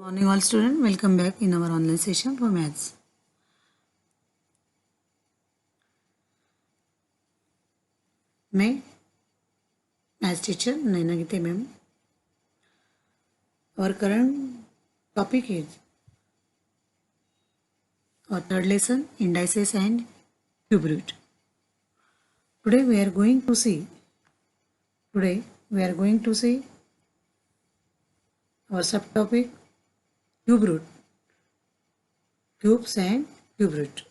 Morning all students, welcome back in our online session for maths. मैं maths teacher Naina Gite ma'am. Our current topic is our third lesson, indices and cube root. Today we are going to see our subtopic cube root, cubes and cube root,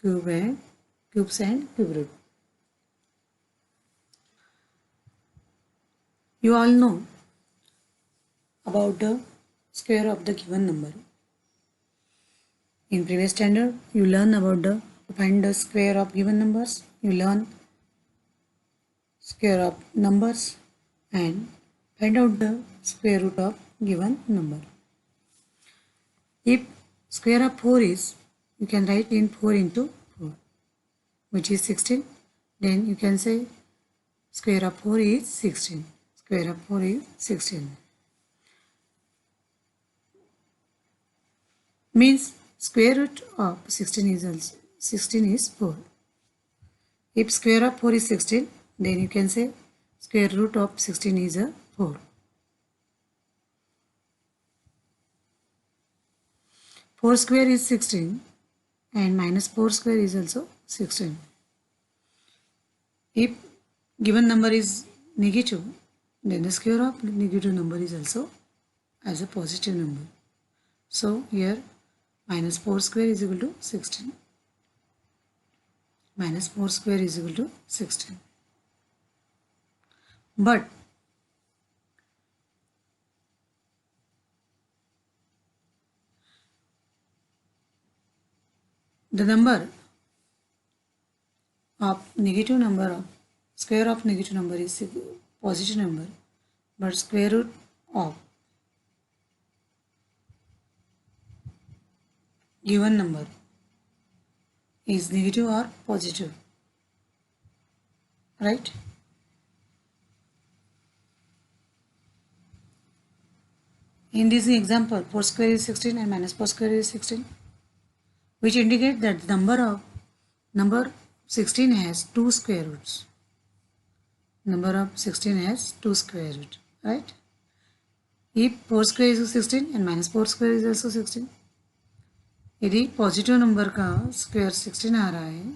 cubes and cube root. You all know about the square of the given number. In previous standard, you learn about to find the square of given numbers. You learn square of numbers and find out the square root of given number. If square of 4 is, you can write in 4 into 4, which is 16. Then you can say square of 4 is 16. Square of 4 is 16. Means square root of 16 is 4. If square of 4 is 16, then you can say square root of 16 is a 4. 4 square is 16 and minus 4 square is also 16. If given number is negative, then the square of negative number is also as a positive number. So here minus 4 square is equal to 16. Minus 4 square is equal to 16. But the number of negative number of square of negative number is positive number, but square root of given number is negative or positive, right? In this example, 4 square is 16 and minus 4 square is 16, which indicate that the number 16 has 2 square roots. Number of 16 has 2 square root, right? If 4 square is 16 and minus 4 square is also 16, यदि positive number का square 16 आ रहा है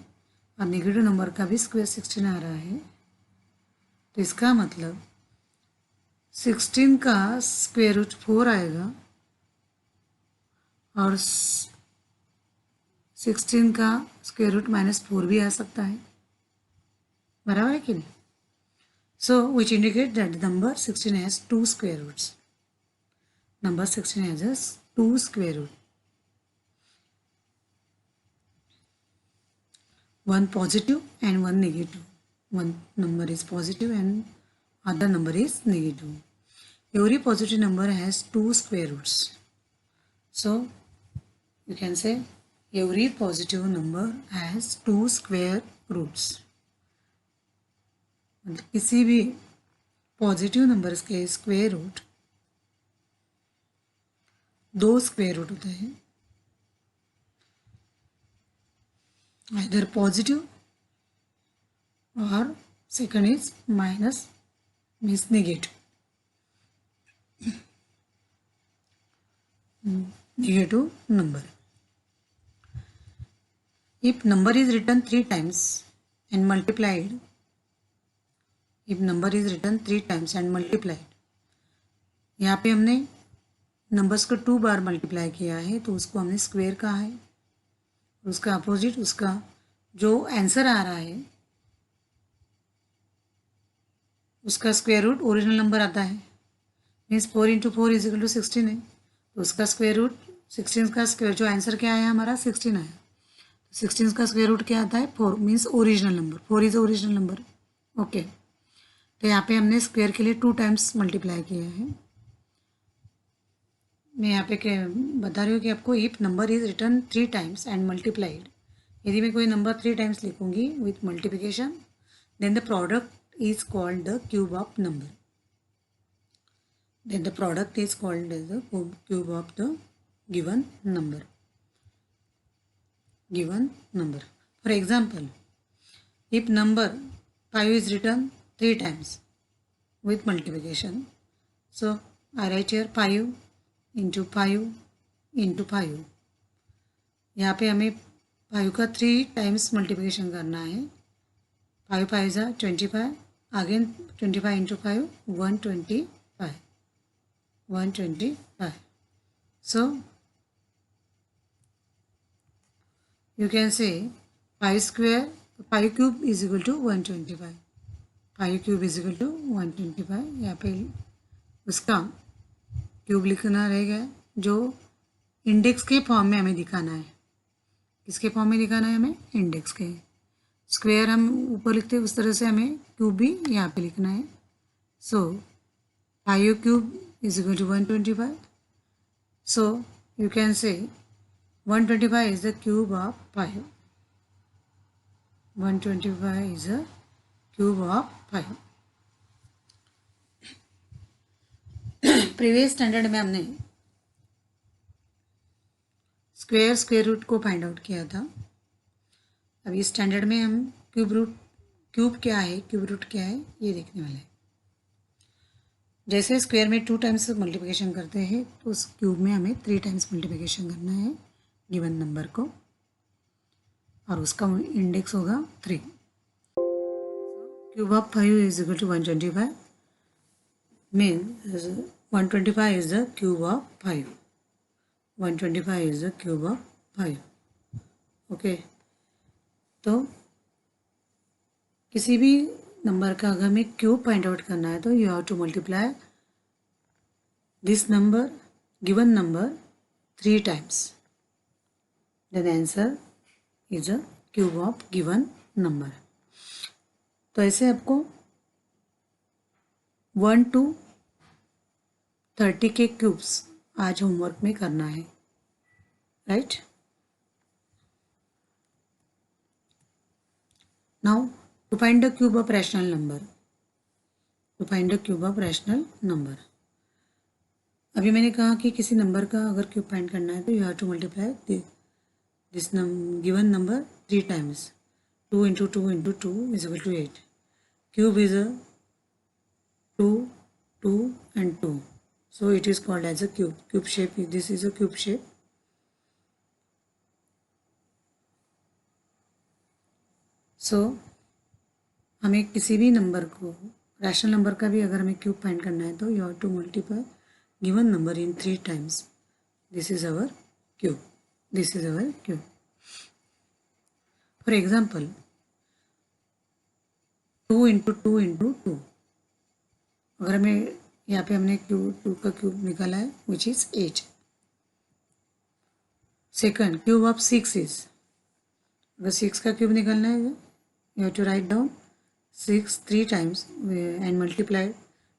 और negative number का भी square 16 आ रहा है, तो इसका मतलब 16 का स्क्वायर रूट 4 आएगा और 16 का स्क्वायर रूट -4 भी आ सकता है. बराबर है कि नहीं? So which indicate that the number 16 has 2 square roots. Number 16 has 2 square root. One positive and one negative. One number is positive and other number is negative. Every positive number has 2 square roots. So you can say every positive number has 2 square roots. मतलब किसी भी positive numbers के square root 2 square root होते हैं. Either positive or second is minus, means negative. Negative number. If number is written 3 times and multiplied, यहाँ पे हमने numbers को 2 बार मल्टीप्लाई किया है तो उसको हमने स्क्वायर कहा है. उसका अपोजिट, उसका जो आंसर आ रहा है उसका स्क्वायर रूट ओरिजिनल नंबर आता है. Means 4 into 4 is equal to 16 है, तो उसका स्क्वायर रूट 16 का स्क्वायर, जो आंसर क्या आया हमारा 16 आया, 16 का स्क्वायर रूट क्या आता है 4, means original number. 4 is original number. Okay, तो यहाँ पे हमने स्क्वायर के लिए 2 टाइम्स मल्टीप्लाई किया है. मैं यहाँ पे बता रही हूँ कि आपको if number is return 3 times and multiplied, यदि मैं कोई नंबर 3 टाइम्स लिखूंगी with multiplication, then the product is called the cube of number. then the product is called as the cube of the given number. For example, if number 5 is written 3 times with multiplication, so I write here 5 into 5 into 5. यहाँ पे हमें 5 का 3 times multiplication करना है. 5 5 is 25, again 25 into 5, 125. So you can say 5 cube is equal to 125. 5 cube is equal to 125. यहाँ पे उसका cube लिखना रहेगा जो इंडेक्स के फॉर्म में हमें दिखाना है. किसके फॉर्म में दिखाना है हमें? इंडेक्स के. स्क्वायर हम ऊपर लिखते हैं उस तरह से हमें क्यूब भी यहाँ पे लिखना है. So 5 cube is equal to 125. So you can say 125 is the cube of 5. 125 is a cube of 5. Previous standard में हमने स्क्वायर रूट को फाइंड आउट किया था. अब इस स्टैंडर्ड में हम क्यूब क्या है, क्यूब रूट क्या है, ये देखने वाले हैं. जैसे स्क्वायर में 2 टाइम्स मल्टीप्लिकेशन करते हैं तो उस क्यूब में हमें 3 टाइम्स मल्टीप्लिकेशन करना है गिवन नंबर को, और उसका इंडेक्स होगा 3. Cube of 5 is equal to 125. Means 125 is the cube of 5. 125 is the cube of 5. Okay. तो किसी भी नंबर का अगर हमें क्यूब फाइंड आउट करना है तो you have to multiply this number, given number 3 times. Then the answer is a cube of given number. तो ऐसे आपको 1 to 30 के क्यूब्स आज होमवर्क में करना है, right? Now to find the cube of rational number. अभी मैंने कहा कि किसी नंबर का अगर क्यूब फाइंड करना है तो you have to multiply this given number 3 times. 2 into 2 into 2 is equal to 8. Cube is a 2, 2 and 2. So it is called as a cube. Cube shape. This is a cube shape. So हमें किसी भी number को, rational number का भी अगर हमें cube find करना है तो you have to multiply given number in 3 times. This is our cube. For example, 2 into 2 into 2. अगर हमें यहाँ पे हमने 2 का क्यूब निकाला है which is 8. Second, cube of 6 is, अगर 6 का क्यूब निकालना है you have to write down 6 3 times and multiply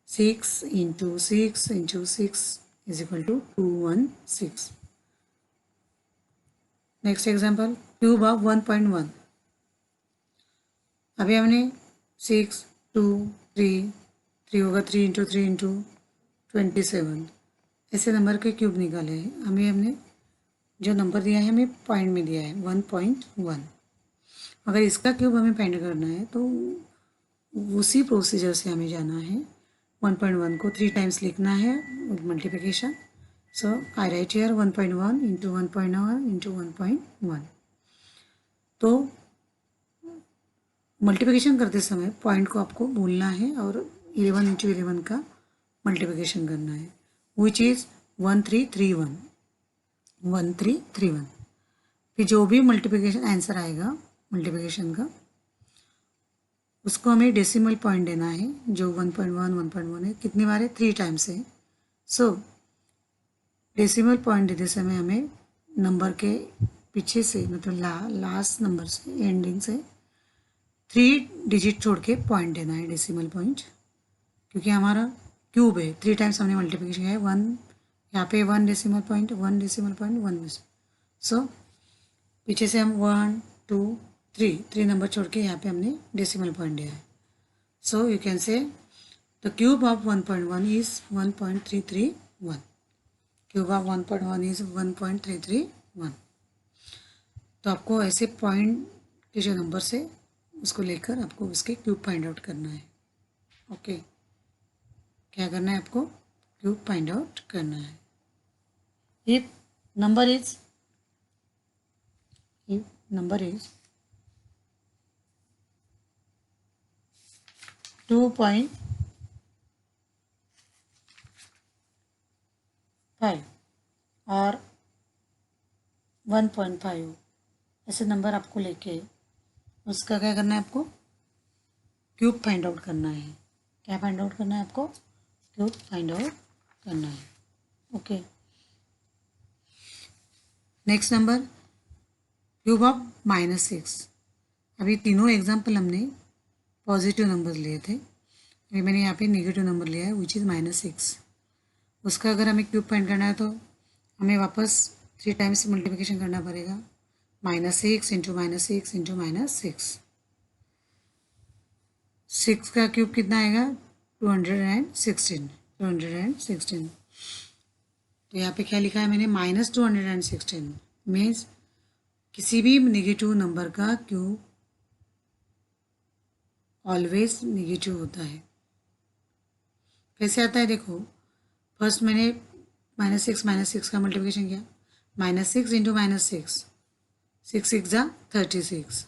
6 into 6 into 6 is equal to 216. Next example, cube of 1.1. अभी हमने 6 2 3 होगा 3 इंटू 3 इंटू 27 ऐसे नंबर के क्यूब निकाले हैं. हमने जो नंबर दिया है हमें पॉइंट में दिया है 1.1. अगर इसका क्यूब हमें फाइंड करना है तो उसी प्रोसीजर से हमें जाना है. 1.1 को 3 टाइम्स लिखना है with multiplication. So I write here 1.1 into 1.1 into 1.1. तो मल्टीप्लिकेशन करते समय पॉइंट को आपको भूलना है और 11 into 11 का मल्टीप्लिकेशन करना है which is 1331. 1331. फिर जो भी मल्टीप्लिकेशन आंसर आएगा मल्टीप्लिकेशन का उसको हमें डेसिमल पॉइंट देना है. जो 1.1 है कितनी बार है? 3 टाइम्स है. सो डेसिमल पॉइंट देते समय हमें नंबर के पीछे से मतलब लास्ट नंबर से एंडिंग से 3 डिजिट छोड़ के पॉइंट देना है, डेसिमल पॉइंट. क्योंकि हमारा क्यूब है 3 टाइम्स हमने मल्टीप्लिकेशन किया है. 1 यहाँ पे 1 डेसिमल पॉइंट 1 डेसिमल पॉइंट 1. सो पीछे से हम 1 2 3 नंबर छोड़ के यहाँ पे हमने डेसिमल पॉइंट दिया है. सो यू कैन से the cube of 1.1 is 1.331. Cube of 1.1 is 1.331. तो आपको ऐसे पॉइंट के जो नंबर से उसको लेकर आपको उसके क्यूब फाइंड आउट करना है. ओके, क्या करना है आपको? क्यूब फाइंड आउट करना है. इफ नंबर इज 2.5 और 1.5 ऐसे नंबर आपको लेके उसका क्या करना है? आपको क्यूब फाइंड आउट करना है. क्या फाइंड आउट करना है आपको? क्यूब फाइंड आउट करना है. Okay, next number cube of -6. अभी तीनों एग्जाम्पल हमने पॉजिटिव नंबर लिए थे. अभी मैंने यहाँ पे नेगेटिव नंबर लिया है विच इज़ -6. उसका अगर हमें क्यूब फाइंड करना है तो हमें वापस 3 टाइम्स मल्टीप्लिकेशन करना पड़ेगा. -6 इंटू -6 इंटू -6. 6 का क्यूब कितना आएगा? 216. तो यहाँ पे क्या लिखा है मैंने? -216 मीन्स किसी भी नेगेटिव नंबर का क्यूब ऑलवेज नेगेटिव होता है. कैसे आता है देखो. फर्स्ट मैंने -6 का मल्टीप्लिकेशन किया. -6 इंटू -6, 6 6 जा 36.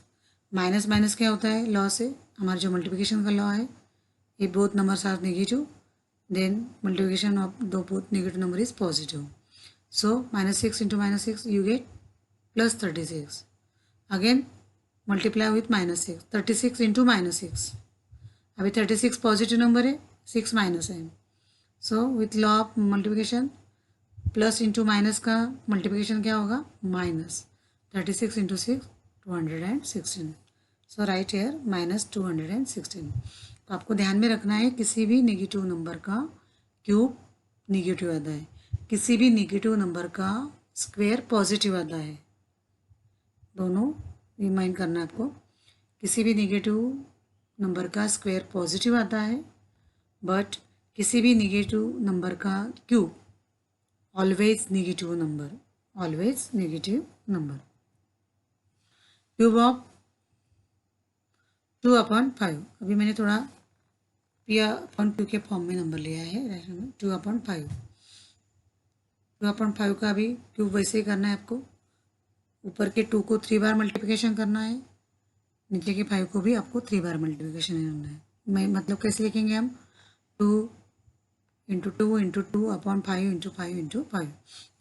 माइनस माइनस क्या होता है? लॉ से. हमारा जो मल्टीप्लिकेशन का लॉ है, ये both numbers are negative, then multiplication of two both negative number is positive. So -6 into -6 you get +36. Again multiply with -6, 36 into -6. अभी 36 पॉजिटिव नंबर है, 6 माइनस है. So with law of multiplication plus into minus का मल्टीप्लिकेशन क्या होगा? -36 into 6 216. सो right hair -216. तो आपको ध्यान में रखना है किसी भी नेगेटिव नंबर का क्यूब नेगेटिव आता है, किसी भी नेगेटिव नंबर का स्क्वायर पॉजिटिव आता है. दोनों रिमाइंड करना है आपको. किसी भी नेगेटिव नंबर का स्क्वायर पॉजिटिव आता है, बट किसी भी नेगेटिव नंबर का cube always negative number. Cube of 2/5. अभी मैंने थोड़ा P/2 के फॉर्म में नंबर लिया है. 2/5. 2/5 का भी क्यूब वैसे ही करना है आपको. ऊपर के 2 को 3 बार मल्टीप्लिकेशन करना है, नीचे के 5 को भी आपको 3 बार मल्टीप्लिकेशन करना है. मैं मतलब कैसे लिखेंगे हम? 2 इंटू 2 इंटू 2/5 इंटू 5 इंटू 5.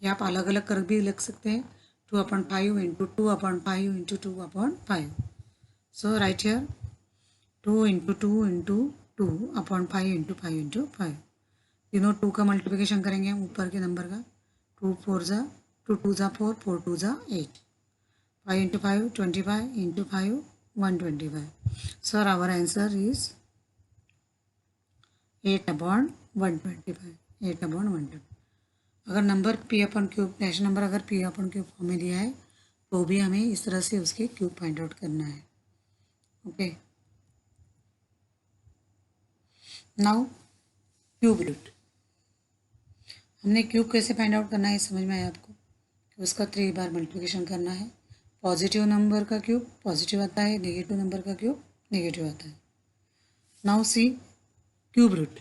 या आप अलग अलग कर भी लिख सकते हैं. 2/5 into 2/5 into 2/5. So right here 2 into 2 into 2/5 into 5 into 5. तीनों 2 का मल्टीप्लिकेशन करेंगे हम ऊपर के नंबर का. 2 4 जा 2 2 जा 4 4 2 जा 8. 5 into 5 25 into 5 125. Sir our answer is 8/125. 8/125. अगर नंबर P/क्यूब नेशनल नंबर अगर P/क्यूब फॉर्म में दिया है तो भी हमें इस तरह से उसके क्यूब फाइंड आउट करना है. Okay, now cube root. हमने क्यूब कैसे फाइंड आउट करना है समझ में आया आपको? कि उसका 3 बार मल्टीप्लिकेशन करना है. पॉजिटिव नंबर का क्यूब पॉजिटिव आता है, नेगेटिव नंबर का क्यूब नेगेटिव आता है. Now see cube root.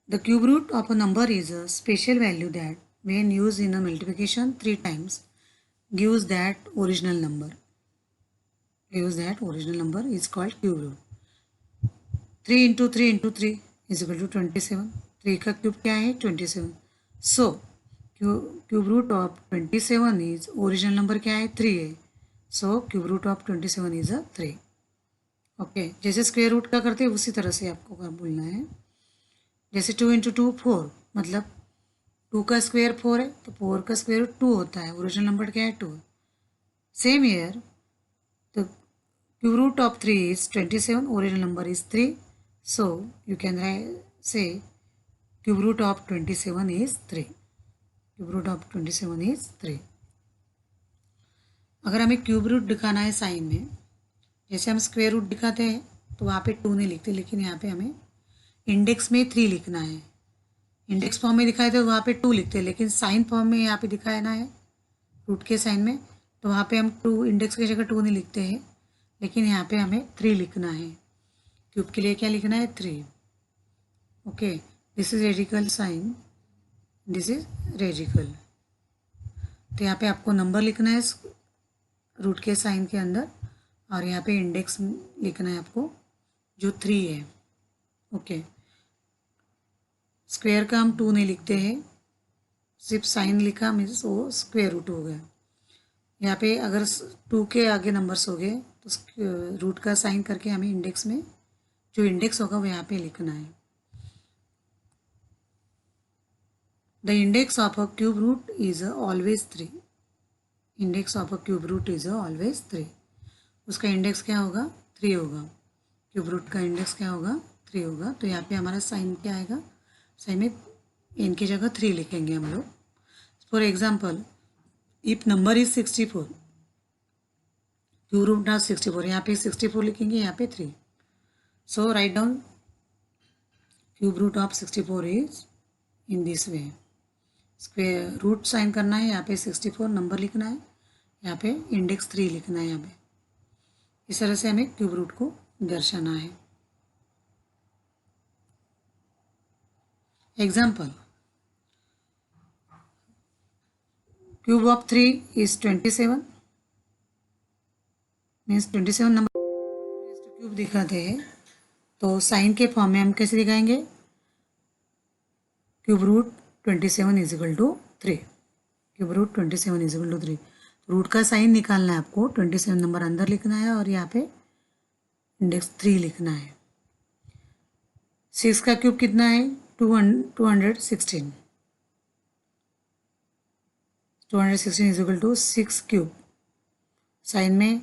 The cube root of a number is a special value that when used in a multiplication 3 times gives that original number. Is called cube root. 3 into 3 into 3 is equal to 27. 3 का cube क्या है? 27. So cube root of 27 is original number क्या है? 3 है. So cube root of 27 is 3. Okay, जैसे square root का करते हैं उसी तरह से आपको बोलना है. जैसे 2 इंटू 2 4, मतलब 2 का स्क्वायर 4 है तो 4 का स्क्वायर 2 होता है. ओरिजिनल नंबर क्या है? 2. Same here the cube root of 3 is 27. Original number is 3. So you can say cube root of 27 is 3. Cube root of 27 is 3. अगर हमें क्यूब रूट दिखाना है साइन में, जैसे हम स्क्वायर रूट दिखाते हैं तो वहाँ पे 2 नहीं लिखते, लेकिन यहाँ पे हमें इंडेक्स में 3 लिखना है। इंडेक्स फॉर्म में दिखाए तो वहाँ पे 2 लिखते हैं, लेकिन साइन फॉर्म में यहाँ पे दिखाया ना है रूट के साइन में, तो वहाँ पे हम 2 इंडेक्स की जगह 2 नहीं लिखते हैं, लेकिन यहाँ पे हमें 3 लिखना है। क्यूब के लिए क्या लिखना है? 3। Okay, this is radical sign, this is radical. तो यहाँ पे आपको नंबर लिखना है रूट के साइन के अंदर, और यहाँ पे इंडेक्स लिखना है आपको जो 3 है। ओके, स्क्वायर का हम 2 नहीं लिखते हैं, सिर्फ साइन लिखा मीन्स वो स्क्वायर रूट हो गया। यहाँ पे अगर 2 के आगे नंबर्स हो गए तो रूट का साइन करके हमें इंडेक्स में जो इंडेक्स होगा वो यहाँ पे लिखना है। The index of a cube root is always 3। Index of a cube root is always 3। उसका इंडेक्स क्या होगा? 3 होगा। क्यूब रूट का इंडेक्स क्या होगा? 3 होगा। तो यहाँ पे हमारा साइन क्या आएगा? साइन में एन की जगह 3 लिखेंगे हम लोग। For example, if number is 64, cube root ना 64, यहाँ पे 64 लिखेंगे, यहाँ पे 3। So write down cube root of 64 is in this way. Square root sign करना है, यहाँ पे 64 नंबर लिखना है, यहाँ पे इंडेक्स 3 लिखना है। यहाँ पे इस तरह से हमें क्यूब रूट को दर्शाना है। Example, cube of 3 is 27, means 27 number cube दिखाते हैं। तो साइन के फॉर्म में हम कैसे दिखाएंगे? Cube root 27 is equal to 3। Cube root 27 is equal to 3। Root का साइन निकालना है आपको, 27 नंबर अंदर लिखना है और यहाँ पे इंडेक्स 3 लिखना है। 6 का क्यूब कितना है? 216। 216 is equal to 6 cube. Sign में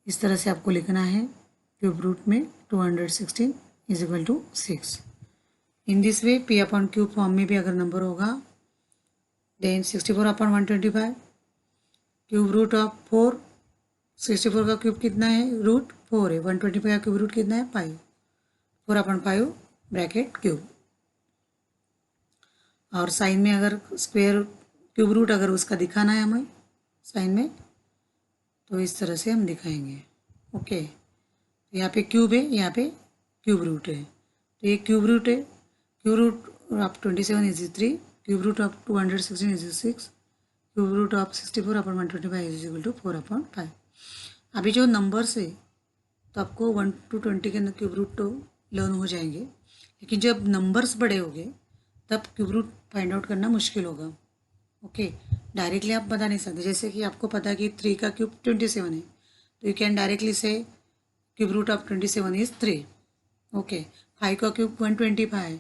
इस तरह से आपको लिखना है, क्यूब रूट में 216 is equal to 6। In this way P upon cube form में भी अगर नंबर होगा, then 64 upon 125। Cube root of 4, 64 का क्यूब कितना है? रूट 4 है। 125 का क्यूब रूट कितना है? 5। 4 अपॉन 5 ब्रैकेट क्यूब। और साइन में अगर स्क्वायर क्यूब रूट अगर उसका दिखाना है हमें साइन में, तो इस तरह से हम दिखाएंगे। ओके, यहाँ पे क्यूब है, यहाँ पे क्यूब रूट है, तो ये क्यूब रूट है। Cube root of 27 is 3, cube root of 216 is 6, cube root of 64 upon 125 is equal to 4 upon 5। अभी जो नंबर्स है तो आपको 1 to 20 के क्यूब रूट तो लर्न हो जाएंगे, लेकिन जब नंबर्स बड़े हो गए तब क्यूब रूट फाइंड आउट करना मुश्किल होगा। ओके, डायरेक्टली आप बता नहीं सकते। जैसे कि आपको पता कि 3 का क्यूब 27 है, तो you can directly say cube root of 27 is 3। Okay, 5 का क्यूब 125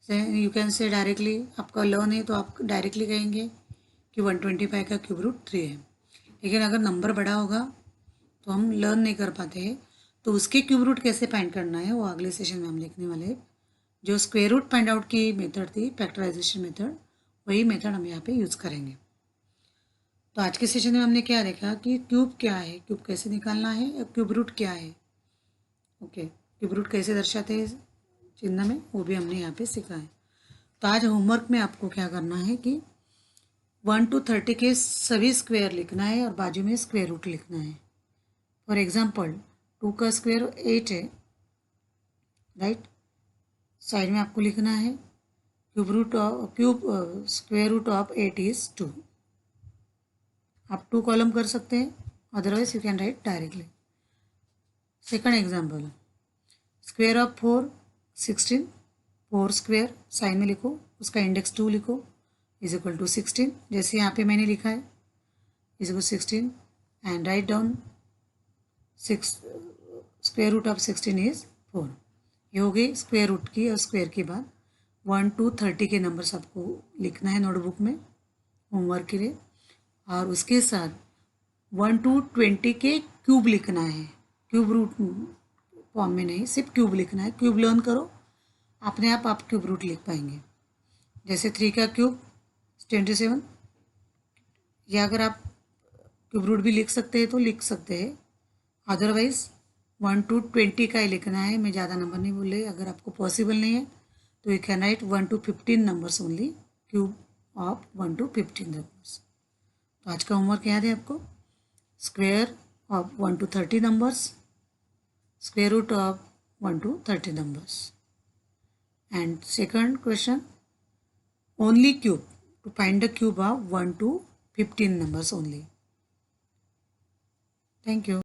है, यू कैन से डायरेक्टली, आपका लर्न है तो आप डायरेक्टली कहेंगे कि 125 का क्यूब रूट 3 है। लेकिन अगर नंबर बड़ा होगा तो हम लर्न नहीं कर पाते हैं, तो उसके क्यूब रूट कैसे फाइंड करना है वो अगले सेशन में हम लिखने वाले हैं। जो स्क्वायर रूट फाइंड आउट की मेथड थी, फैक्टराइजेशन मेथड, वही मेथड हम यहाँ पे यूज़ करेंगे। तो आज के सेशन में हमने क्या देखा कि क्यूब क्या है, क्यूब कैसे निकालना है, और क्यूब रूट क्या है। ओके, क्यूब रूट कैसे दर्शाते हैं चिन्ह में, वो भी हमने यहाँ पे सीखा है। तो आज होमवर्क में आपको क्या करना है कि 1 to 30 के सभी स्क्वायर लिखना है और बाजू में स्क्वायर रूट लिखना है। फॉर एग्जाम्पल, 2 का स्क्वायर 8 है, राइट। साइड में आपको लिखना है cube square root of 8 is 2। आप 2 कॉलम कर सकते हैं, otherwise you can write directly. Second example, square of 4 16। 4 square sign में लिखो, उसका इंडेक्स 2 लिखो, इज इक्वल टू 16, जैसे यहाँ पे मैंने लिखा है, is equal 16 and write down 6 square root of 16 is 4। ये हो गई स्क्वायर रूट की और स्क्वायर के बाद 1 to 30 के नंबर्स आपको लिखना है नोटबुक में होमवर्क के लिए, और उसके साथ 1 to 20 के क्यूब लिखना है। क्यूब रूट फॉर्म में नहीं, सिर्फ क्यूब लिखना है। क्यूब लर्न करो, अपने आप क्यूब रूट लिख पाएंगे। जैसे 3 का क्यूब 27, या अगर आप क्यूब रूट भी लिख सकते हैं तो लिख सकते हैं, अदरवाइज 1 to 20 का ही लिखना है, मैं ज़्यादा नंबर नहीं बोल रही. अगर आपको पॉसिबल नहीं है तो you can right 1 to 15 numbers only, cube of 1 to 15 numbers. तो आज का होमवर्क याद है आपको? Square of 1 to 30 numbers, square root of 1 to 30 numbers. And second question, only cube, to find the cube of 1 to 15 numbers only. Thank you.